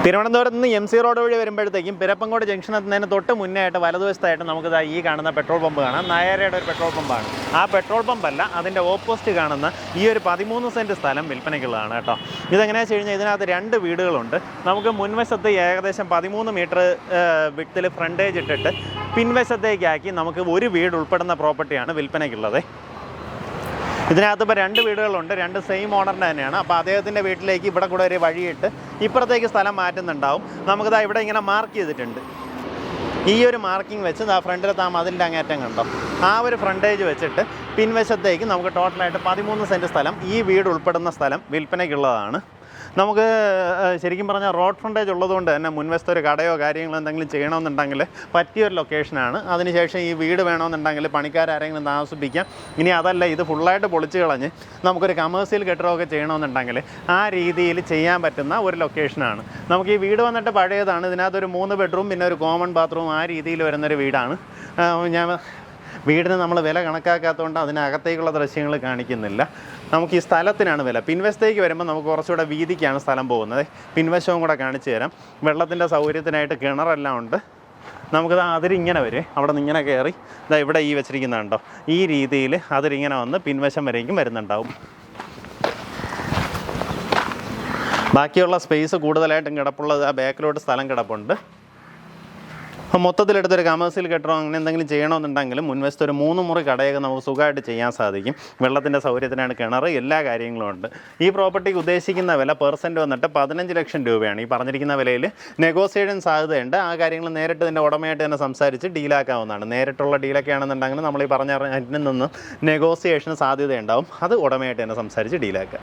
തിരുവനന്തപുരത്ത് നിന്ന് MC road വഴി വരുമ്പോഴത്തേക്കും പിരപ്പങ്കോട് ജംഗ്ഷൻ എത്തുന്നതിന് തൊട്ട് മുന്നേ ആയിട്ട് വലതുവശത്തായിട്ട് നമുക്കിതാ ഈ കാണുന്ന പെട്രോൾ പമ്പ് കാണാം. നായരയുടെ ഒരു പെട്രോൾ പമ്പാണ്. ആ പെട്രോൾ പമ്പല്ല, അതിൻ്റെ ഓപ്പോസിറ്റ് കാണുന്ന ഈ ഒരു 13 സെൻറ്റ് സ്ഥലം വിൽപ്പനയ്ക്കുള്ളതാണ് കേട്ടോ. ഇതെങ്ങനെയാണെന്ന് വെച്ച് കഴിഞ്ഞാൽ ഇതിനകത്ത് 2 വീടുകളുണ്ട്. നമുക്ക് മുൻവശത്ത് ഏകദേശം 13 മീറ്റർ വിഡ്ത്തിൽ ഫ്രണ്ടേജ് ഇട്ടിട്ട് പിൻവശത്തേക്കാക്കി നമുക്ക് ഒരു വീട് ഉൾപ്പെടുന്ന പ്രോപ്പർട്ടിയാണ് വിൽപ്പനയ്ക്കുള്ളത്. ഇതിനകത്ത് ഇപ്പോൾ 2 വീടുകളുണ്ട്, 2 സെയിം ഓണറിൻ്റെ തന്നെയാണ്. അപ്പോൾ അദ്ദേഹത്തിൻ്റെ വീട്ടിലേക്ക് ഇവിടെ കൂടെ ഒരു വഴിയിട്ട് ഇപ്പുറത്തേക്ക് സ്ഥലം മാറ്റുന്നുണ്ടാവും. നമുക്കിതാ ഇവിടെ ഇങ്ങനെ മാർക്ക് ചെയ്തിട്ടുണ്ട്. ഈ ഒരു മാർക്കിംഗ് വെച്ച് ആ ഫ്രണ്ടിലത്തെ ആ മതിലിൻ്റെ അങ്ങേറ്റം കണ്ടോ, ആ ഒരു ഫ്രണ്ടേജ് വെച്ചിട്ട് പിൻവശത്തേക്ക് നമുക്ക് ടോട്ടലായിട്ട് 13 സെൻറ്റ് സ്ഥലം, ഈ വീട് ഉൾപ്പെടുന്ന സ്ഥലം വിൽപ്പനയ്ക്കുള്ളതാണ്. നമുക്ക് ശരിക്കും പറഞ്ഞാൽ റോഡ് ഫ്രണ്ടേജ് ഉള്ളതുകൊണ്ട് തന്നെ മുൻവശത്ത് ഒരു കടയോ കാര്യങ്ങളോ എന്തെങ്കിലും ചെയ്യണമെന്നുണ്ടെങ്കിൽ പറ്റിയൊരു ലൊക്കേഷനാണ്. അതിനുശേഷം ഈ വീട് വേണമെന്നുണ്ടെങ്കിൽ പണിക്കാരെങ്കിലും താമസിപ്പിക്കാം. ഇനി അതല്ല, ഇത് ഫുള്ളായിട്ട് പൊളിച്ച് കളഞ്ഞ് നമുക്കൊരു കമേഴ്സ്യൽ കെട്ടിടമൊക്കെ ചെയ്യണമെന്നുണ്ടെങ്കിൽ ആ രീതിയിൽ ചെയ്യാൻ പറ്റുന്ന ഒരു ലൊക്കേഷനാണ്. നമുക്ക് ഈ വീട് വന്നിട്ട് പഴയതാണ്. ഇതിനകത്തൊരു 3 ബെഡ്റൂം പിന്നെ ഒരു കോമൺ ബാത്റൂം ആ രീതിയിൽ വരുന്നൊരു വീടാണ്. ഞാൻ വീടിന് നമ്മൾ വില കണക്കാക്കാത്തതുകൊണ്ട് അതിനകത്തേക്കുള്ള ദൃശ്യങ്ങൾ കാണിക്കുന്നില്ല. നമുക്ക് ഈ സ്ഥലത്തിനാണ് വില. പിൻവശത്തേക്ക് വരുമ്പോൾ നമുക്ക് കുറച്ചുകൂടെ വീതിക്കാണ് സ്ഥലം പോകുന്നത്. പിൻവശവും കൂടെ കാണിച്ചു തരാം. വെള്ളത്തിൻ്റെ സൗകര്യത്തിനായിട്ട് കിണറെല്ലാം ഉണ്ട്. നമുക്കത് അതിരിങ്ങനെ വരും, അവിടെ നിന്ന് ഇങ്ങനെ കയറി ഇതാ ഇവിടെ ഈ വെച്ചിരിക്കുന്നുണ്ടോ, ഈ രീതിയിൽ അതിരിങ്ങനെ വന്ന് പിൻവശം വരേക്കും വരുന്നുണ്ടാവും. ബാക്കിയുള്ള സ്പേസ് കൂടുതലായിട്ടും കിടപ്പുള്ളത് ആ ബാക്കിലോട്ട് സ്ഥലം കിടപ്പുണ്ട്. മൊത്തത്തിലെടുത്തൊരു കമേഴ്സ്യൽ കെട്ടിടം അങ്ങനെ എന്തെങ്കിലും ചെയ്യണമെന്നുണ്ടെങ്കിലും മുൻവശത്ത് ഒരു 3 മുറി കടയൊക്കെ നമുക്ക് സുഖമായിട്ട് ചെയ്യാൻ സാധിക്കും. വെള്ളത്തിൻ്റെ സൗകര്യത്തിനാണ് കിണർ, എല്ലാ കാര്യങ്ങളും ഉണ്ട്. ഈ പ്രോപ്പർട്ടിക്ക് ഉദ്ദേശിക്കുന്ന വില പെർസെൻറ്റ് വന്നിട്ട് 15 ലക്ഷം രൂപയാണ്. ഈ പറഞ്ഞിരിക്കുന്ന വിലയിൽ നെഗോസിയേഷൻ സാധ്യതയുണ്ട്. ആ കാര്യങ്ങൾ നേരിട്ട് ഇതിൻ്റെ ഉടമയായിട്ട് തന്നെ സംസാരിച്ച് ഡീലാക്കാവുന്നതാണ്. നേരിട്ടുള്ള ഡീലൊക്കെ ആണെന്നുണ്ടെങ്കിൽ നമ്മൾ ഈ പറഞ്ഞ റേറ്റിൽ നിന്ന് നെഗോസിയേഷന് സാധ്യതയുണ്ടാവും. അത് ഉടമയായിട്ട് തന്നെ സംസാരിച്ച് ഡീലാക്കുക.